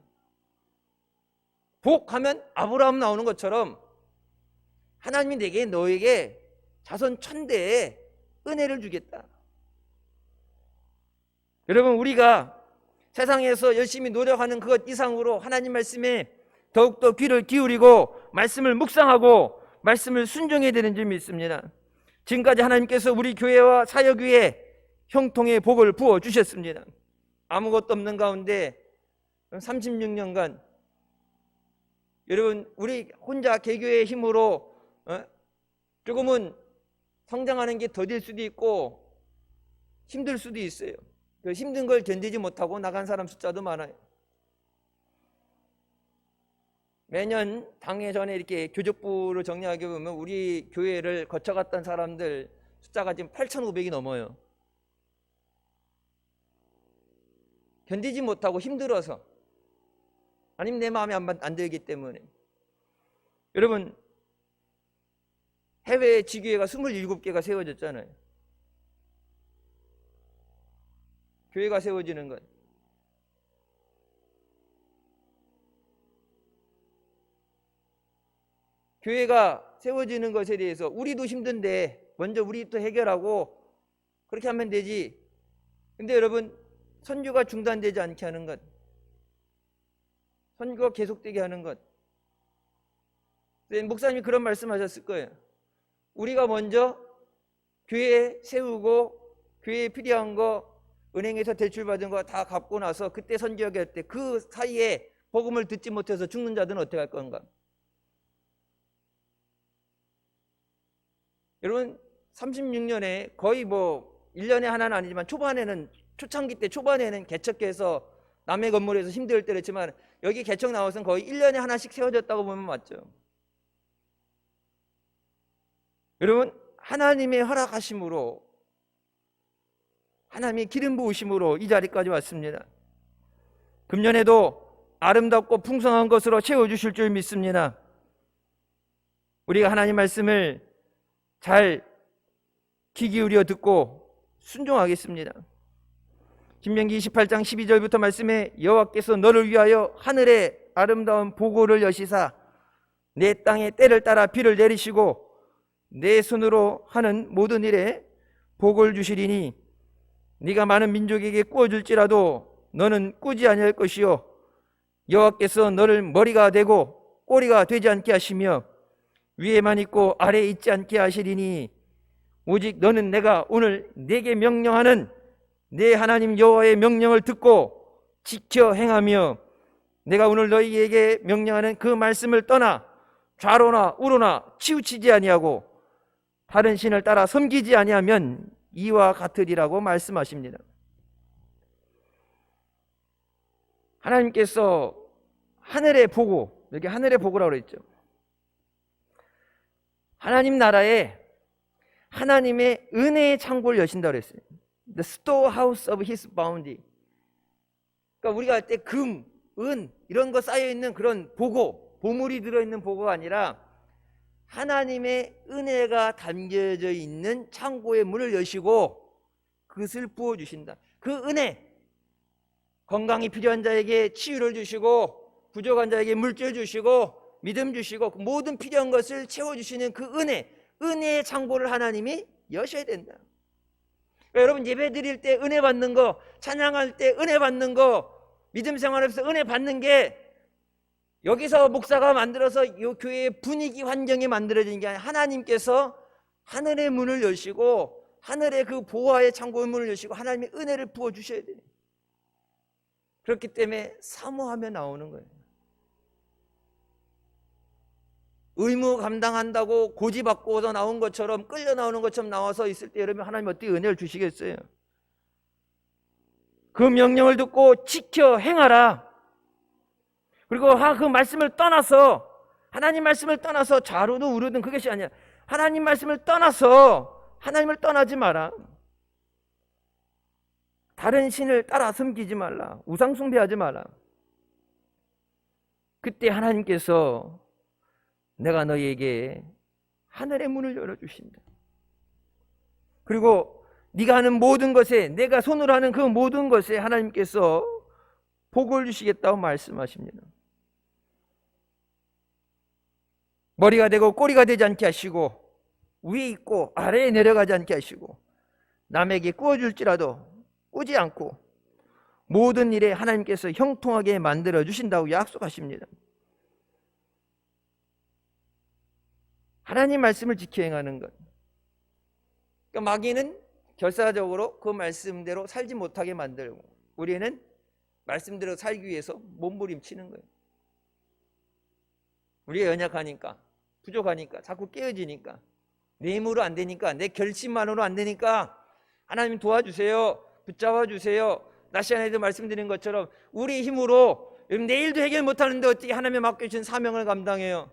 복하면 아브라함 나오는 것처럼 하나님이 너에게 자손 천대의 은혜를 주겠다. 여러분 우리가 세상에서 열심히 노력하는 그것 이상으로 하나님 말씀에 더욱더 귀를 기울이고 말씀을 묵상하고 말씀을 순종해야 되는 점이 있습니다. 지금까지 하나님께서 우리 교회와 사역 위에 형통의 복을 부어주셨습니다. 아무것도 없는 가운데 36년간 여러분 우리 혼자 개교의 힘으로 조금은 성장하는 게 더딜 수도 있고 힘들 수도 있어요. 그 힘든 걸 견디지 못하고 나간 사람 숫자도 많아요. 매년 당회 전에 이렇게 교적부를 정리하게 보면 우리 교회를 거쳐갔던 사람들 숫자가 지금 8,500이 넘어요. 견디지 못하고 힘들어서 아니면 내 마음에 안 들기 때문에. 여러분 해외 지교회가 27개가 세워졌잖아요. 교회가 세워지는 것. 교회가 세워지는 것에 대해서 우리도 힘든데 먼저 우리부터 해결하고 그렇게 하면 되지. 근데 여러분 선교가 중단되지 않게 하는 것, 선교가 계속되게 하는 것. 목사님이 그런 말씀하셨을 거예요. 우리가 먼저 교회 세우고 교회에 필요한 거 은행에서 대출받은 거 다 갚고 나서 그때 선교하게 할 때 그 사이에 복음을 듣지 못해서 죽는 자들은 어떻게 할 건가? 여러분 36년에 거의 1년에 하나는 아니지만 초반에는 초창기 때 초반에는 개척해서 남의 건물에서 힘들 때랬지만 여기 개척 나와서는 거의 1년에 하나씩 세워졌다고 보면 맞죠. 여러분 하나님의 허락하심으로 하나님의 기름 부으심으로 이 자리까지 왔습니다. 금년에도 아름답고 풍성한 것으로 채워주실 줄 믿습니다. 우리가 하나님 말씀을 잘 귀 기울여 듣고 순종하겠습니다. 신명기 28장 12절부터 말씀에 여호와께서 너를 위하여 하늘의 아름다운 보고를 여시사 내 땅에 때를 따라 비를 내리시고 내 손으로 하는 모든 일에 복을 주시리니 네가 많은 민족에게 꾸어줄지라도 너는 꾸지 아니할 것이요 여호와께서 너를 머리가 되고 꼬리가 되지 않게 하시며 위에만 있고 아래에 있지 않게 하시리니 오직 너는 내가 오늘 네게 명령하는 내 하나님 여호와의 명령을 듣고 지켜 행하며 내가 오늘 너희에게 명령하는 그 말씀을 떠나 좌로나 우로나 치우치지 아니하고 다른 신을 따라 섬기지 아니하면 이와 같으리라고 말씀하십니다. 하나님께서 하늘의 보고, 여기 하늘의 보고라고 그랬죠. 하나님 나라에 하나님의 은혜의 창고를 여신다고 그랬어요. The storehouse of His bounty. 그러니까 우리가 할 때 금, 은 이런 거 쌓여 있는 그런 보고, 보물이 들어 있는 보고가 아니라 하나님의 은혜가 담겨져 있는 창고의 문을 여시고 그것을 부어 주신다. 그 은혜, 건강이 필요한 자에게 치유를 주시고 부족한 자에게 물질 주시고 믿음 주시고 모든 필요한 것을 채워주시는 그 은혜의 창고를 하나님이 여셔야 된다. 그러니까 여러분 예배 드릴 때 은혜 받는 거, 찬양할 때 은혜 받는 거, 믿음 생활에서 은혜 받는 게 여기서 목사가 만들어서 이 교회의 분위기 환경이 만들어진 게 아니라 하나님께서 하늘의 문을 여시고 하늘의 그 보화의 창고의 문을 여시고 하나님의 은혜를 부어주셔야 돼요. 그렇기 때문에 사모하며 나오는 거예요. 의무 감당한다고 고지받고서 나온 것처럼 끌려 나오는 것처럼 나와서 있을 때 여러분 하나님 어떻게 은혜를 주시겠어요? 그 명령을 듣고 지켜 행하라. 그리고 그 말씀을 떠나서 하나님 말씀을 떠나서 좌로든 우로든 그것이 아니야. 하나님 말씀을 떠나서 하나님을 떠나지 마라. 다른 신을 따라 섬기지 말라. 우상 숭배하지 마라. 그때 하나님께서 내가 너희에게 하늘의 문을 열어주신다. 그리고 네가 하는 모든 것에, 내가 손으로 하는 그 모든 것에 하나님께서 복을 주시겠다고 말씀하십니다. 머리가 되고 꼬리가 되지 않게 하시고 위에 있고 아래에 내려가지 않게 하시고 남에게 꾸어줄지라도 꾸지 않고 모든 일에 하나님께서 형통하게 만들어 주신다고 약속하십니다. 하나님 말씀을 지켜 행하는 것. 그러니까 마귀는 결사적으로 그 말씀대로 살지 못하게 만들고 우리는 말씀대로 살기 위해서 몸부림치는 거예요. 우리가 연약하니까, 부족하니까, 자꾸 깨어지니까, 내 힘으로 안 되니까, 내 결심만으로 안 되니까 하나님 도와주세요, 붙잡아 주세요. 낮 시간에도 말씀드린 것처럼 우리 힘으로 내일도 해결 못하는데 어떻게 하나님의 맡겨주신 사명을 감당해요?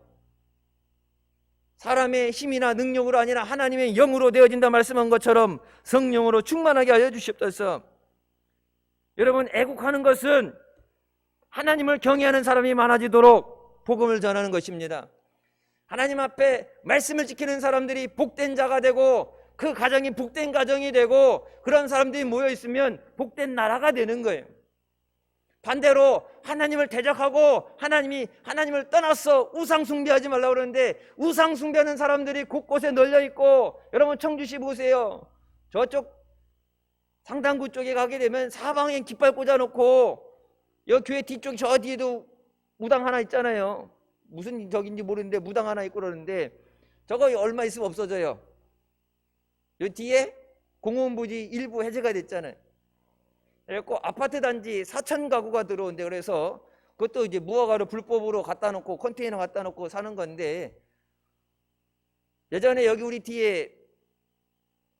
사람의 힘이나 능력으로 아니라 하나님의 영으로 되어진다 말씀한 것처럼 성령으로 충만하게 하여 주시옵소서. 여러분, 애국하는 것은 하나님을 경외하는 사람이 많아지도록 복음을 전하는 것입니다. 하나님 앞에 말씀을 지키는 사람들이 복된 자가 되고 그 가정이 복된 가정이 되고 그런 사람들이 모여 있으면 복된 나라가 되는 거예요. 반대로 하나님을 대적하고 하나님을 떠나서 우상 숭배하지 말라고 그러는데 우상 숭배하는 사람들이 곳곳에 널려 있고, 여러분 청주시 보세요. 저쪽 상당구 쪽에 가게 되면 사방에 깃발 꽂아놓고 여기 교회 뒤쪽 저 뒤에도 무당 하나 있잖아요. 무슨 적인지 모르는데 무당 하나 있고 그러는데 저거 얼마 있으면 없어져요. 요 뒤에 공원부지 일부 해제가 됐잖아요. 그래서 아파트 단지 4천 가구가 들어온대. 그래서 그것도 이제 무허가로 불법으로 갖다 놓고 컨테이너 갖다 놓고 사는 건데, 예전에 여기 우리 뒤에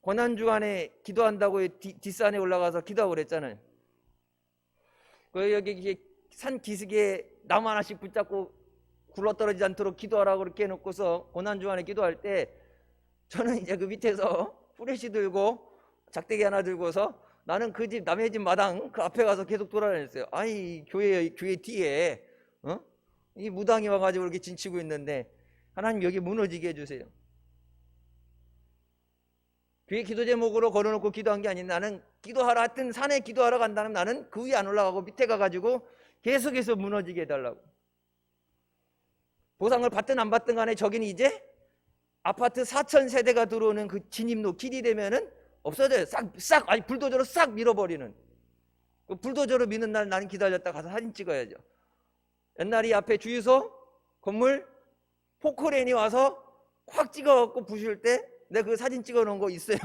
고난주간에 기도한다고 뒷산에 올라가서 기도하고 그랬잖아요. 그 여기 산 기슭에 나무 하나씩 붙잡고 굴러떨어지지 않도록 기도하라고 그렇게 해놓고서 고난주간에 기도할 때 저는 이제 그 밑에서 후레쉬 들고 작대기 하나 들고서 나는 그 집 남의 집 마당 그 앞에 가서 계속 돌아다녔어요. 아니 교회 뒤에 이 무당이 와가지고 이렇게 진치고 있는데 하나님 여기 무너지게 해주세요. 교회 기도 제목으로 걸어놓고 기도한 게 아닌, 나는 기도하러 하여튼 산에 기도하러 간다면 나는 그 위에 안 올라가고 밑에 가가지고 계속해서 무너지게 해달라고. 보상을 받든 안 받든 간에 저기는 이제 아파트 4천 세대가 들어오는 그 진입로 길이 되면은 없어져요. 아니 불도저로 싹 밀어버리는. 그 불도저로 미는 날 나는 기다렸다 가서 사진 찍어야죠. 옛날에 이 앞에 주유소 건물 포크레인이 와서 확 찍어갖고 부실 때 내가 그 사진 찍어놓은 거 있어요.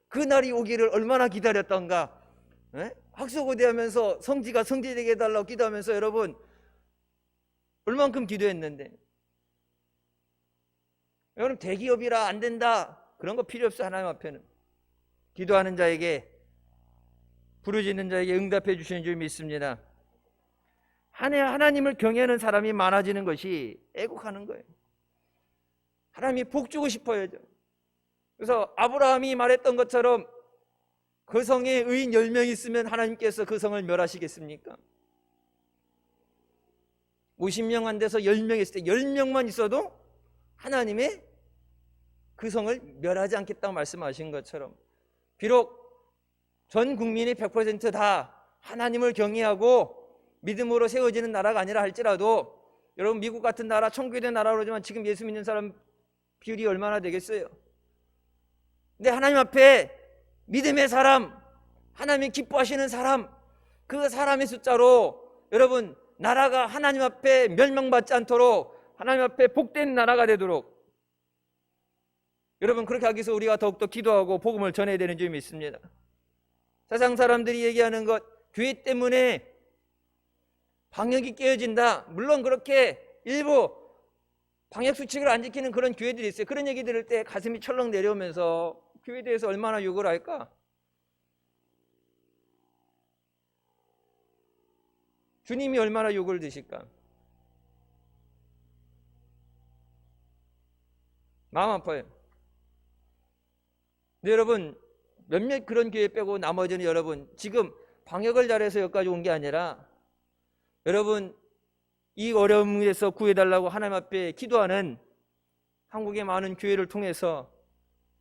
그 날이 오기를 얼마나 기다렸던가. 학수고대하면서 성지가 성지되게 해달라고 기도하면서 여러분 얼만큼 기도했는데. 여러분 대기업이라 안 된다 그런 거 필요 없어요. 하나님 앞에는 기도하는 자에게, 부르짖는 자에게 응답해 주시는 줄 믿습니다. 하나님을 경외하는 사람이 많아지는 것이 애국하는 거예요. 하나님이 복 주고 싶어요. 그래서 아브라함이 말했던 것처럼 그 성에 의인 10명 있으면 하나님께서 그 성을 멸하시겠습니까? 50명 안 돼서 10명 있을 때 10명만 있어도 하나님의 그 성을 멸하지 않겠다고 말씀하신 것처럼, 비록 전 국민이 100%다 하나님을 경외하고 믿음으로 세워지는 나라가 아니라 할지라도, 여러분 미국 같은 나라 천국의 나라로 그러지만 지금 예수 믿는 사람 비율이 얼마나 되겠어요? 근데 하나님 앞에 믿음의 사람, 하나님이 기뻐하시는 사람, 그 사람의 숫자로 여러분 나라가 하나님 앞에 멸망받지 않도록, 하나님 앞에 복된 나라가 되도록 여러분 그렇게 하기 위해서 우리가 더욱더 기도하고 복음을 전해야 되는 줄 믿습니다. 세상 사람들이 얘기하는 것, 교회 때문에 방역이 깨어진다, 물론 그렇게 일부 방역 수칙을 안 지키는 그런 교회들이 있어요. 그런 얘기 들을 때 가슴이 철렁 내려오면서 교회에 대해서 얼마나 욕을 할까? 주님이 얼마나 욕을 드실까? 마음 아파요. 근데 여러분, 몇몇 그런 교회 빼고 나머지는 여러분 지금 방역을 잘해서 여기까지 온 게 아니라 여러분 이 어려움에서 구해달라고 하나님 앞에 기도하는 한국의 많은 교회를 통해서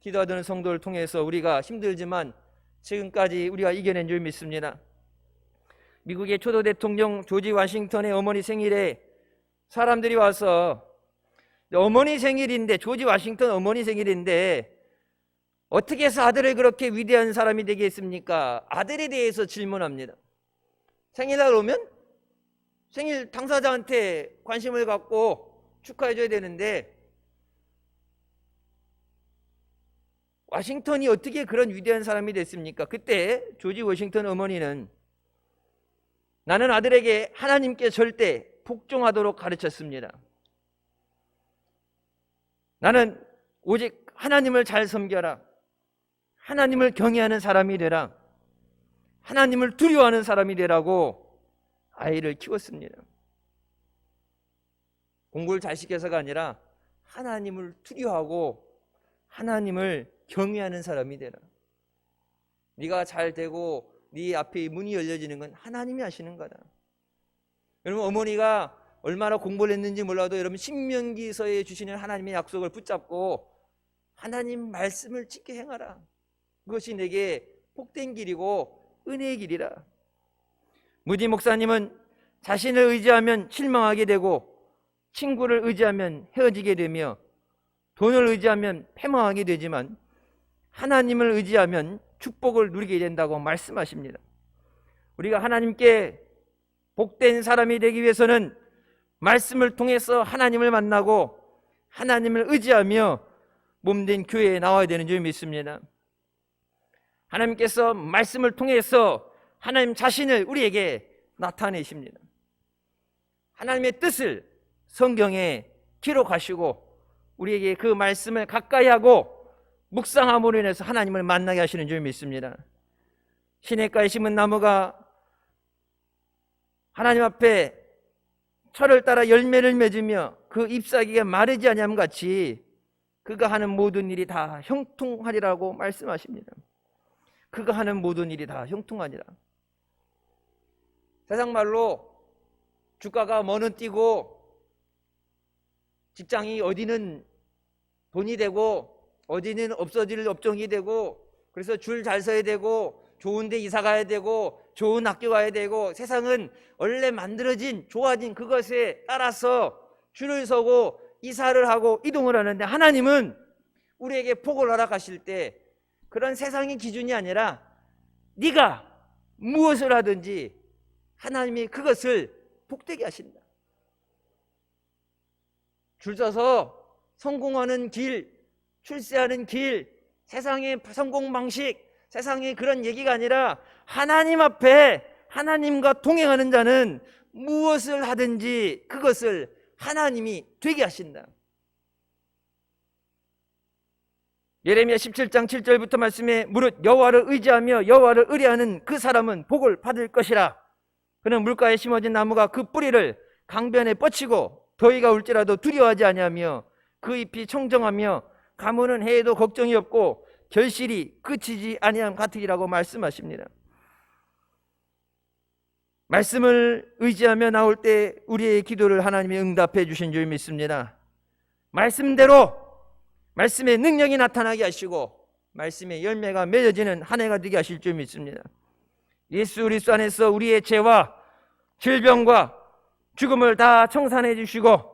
기도하던 성도를 통해서 우리가 힘들지만 지금까지 우리가 이겨낸 줄 믿습니다. 미국의 초도 대통령 조지 워싱턴의 어머니 생일에 사람들이 와서 어머니 생일인데 조지 워싱턴 어머니 생일인데 어떻게 해서 아들을 그렇게 위대한 사람이 되게 했습니까? 아들에 대해서 질문합니다. 생일날 오면 생일 당사자한테 관심을 갖고 축하해줘야 되는데 워싱턴이 어떻게 그런 위대한 사람이 됐습니까? 그때 조지 워싱턴 어머니는 나는 아들에게 하나님께 절대 복종하도록 가르쳤습니다. 나는 오직 하나님을 잘 섬겨라. 하나님을 경외하는 사람이 되라. 하나님을 두려워하는 사람이 되라고 아이를 키웠습니다. 공부를 잘 시켜서가 아니라 하나님을 두려워하고 하나님을 경외하는 사람이 되라. 네가 잘 되고 네 앞에 문이 열려지는 건 하나님이 하시는 거다. 여러분 어머니가 얼마나 공부를 했는지 몰라도 여러분 신명기서에 주시는 하나님의 약속을 붙잡고 하나님 말씀을 지켜 행하라. 그것이 내게 복된 길이고 은혜의 길이라. 무디 목사님은 자신을 의지하면 실망하게 되고 친구를 의지하면 헤어지게 되며 돈을 의지하면 패망하게 되지만 하나님을 의지하면 축복을 누리게 된다고 말씀하십니다. 우리가 하나님께 복된 사람이 되기 위해서는 말씀을 통해서 하나님을 만나고 하나님을 의지하며 몸된 교회에 나와야 되는 줄 믿습니다. 하나님께서 말씀을 통해서 하나님 자신을 우리에게 나타내십니다. 하나님의 뜻을 성경에 기록하시고 우리에게 그 말씀을 가까이 하고 묵상함으로 인해서 하나님을 만나게 하시는 줄 믿습니다. 시냇가에 심은 나무가 하나님 앞에 철을 따라 열매를 맺으며 그 잎사귀가 마르지 아니함 같이 그가 하는 모든 일이 다 형통하리라고 말씀하십니다. 그가 하는 모든 일이 다 형통하니라. 세상 말로 주가가 뭐는 뛰고 직장이 어디는 돈이 되고 어디는 없어질 업종이 되고 그래서 줄 잘 서야 되고 좋은 데 이사 가야 되고 좋은 학교 가야 되고 세상은 원래 만들어진 좋아진 그것에 따라서 줄을 서고 이사를 하고 이동을 하는데 하나님은 우리에게 복을 허락하실 때 그런 세상의 기준이 아니라 네가 무엇을 하든지 하나님이 그것을 복되게 하신다. 줄 서서 성공하는 길, 출세하는 길, 세상의 성공 방식, 세상의 그런 얘기가 아니라 하나님 앞에 하나님과 동행하는 자는 무엇을 하든지 그것을 하나님이 되게 하신다. 예레미야 17장 7절부터 말씀에 무릇 여호와를 의지하며 여호와를 의뢰하는 그 사람은 복을 받을 것이라. 그는 물가에 심어진 나무가 그 뿌리를 강변에 뻗치고 더위가 올지라도 두려워하지 아니하며 그 잎이 청정하며 가무는 해에도 걱정이 없고 결실이 그치지 아니함 같으리라고 말씀하십니다. 말씀을 의지하며 나올 때 우리의 기도를 하나님이 응답해 주신 줄 믿습니다. 말씀대로 말씀의 능력이 나타나게 하시고 말씀의 열매가 맺어지는 한 해가 되게 하실 줄 믿습니다. 예수 그리스도 안에서 우리의 죄와 질병과 죽음을 다 청산해 주시고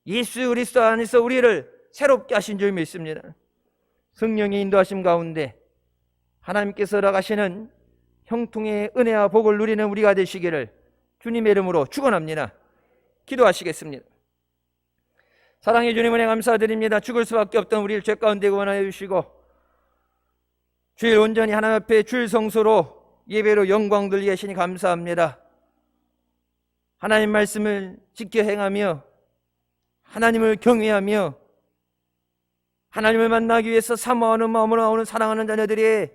예수 그리스도 안에서 우리를 새롭게 하신 줄 믿습니다. 성령의 인도하심 가운데 하나님께서 허락하시는 형통의 은혜와 복을 누리는 우리가 되시기를 주님의 이름으로 축원합니다. 기도하시겠습니다. 사랑의 주님 은혜 감사드립니다. 죽을 수밖에 없던 우리를 죄 가운데 구원하여 주시고 주일 온전히 하나님 앞에 주일 성소로 예배로 영광 돌리게 하시니 감사합니다. 하나님 말씀을 지켜 행하며 하나님을 경외하며 하나님을 만나기 위해서 사모하는 마음으로 나오는 사랑하는 자녀들의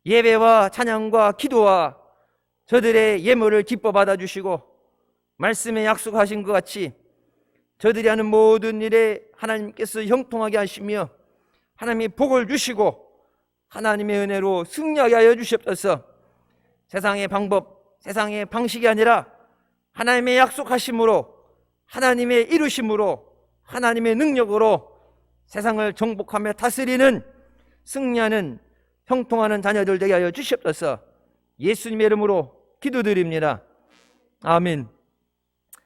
예배와 찬양과 기도와 저들의 예물을 기뻐 받아주시고 말씀에 약속하신 것 같이 저들이 하는 모든 일에 하나님께서 형통하게 하시며 하나님이 복을 주시고 하나님의 은혜로 승리하게 하여 주시옵소서. 세상의 방법, 세상의 방식이 아니라 하나님의 약속하심으로, 하나님의 이루심으로, 하나님의 능력으로 세상을 정복하며 다스리는, 승리하는, 형통하는 자녀들 되게 하여 주시옵소서. 예수님의 이름으로 기도드립니다. 아멘.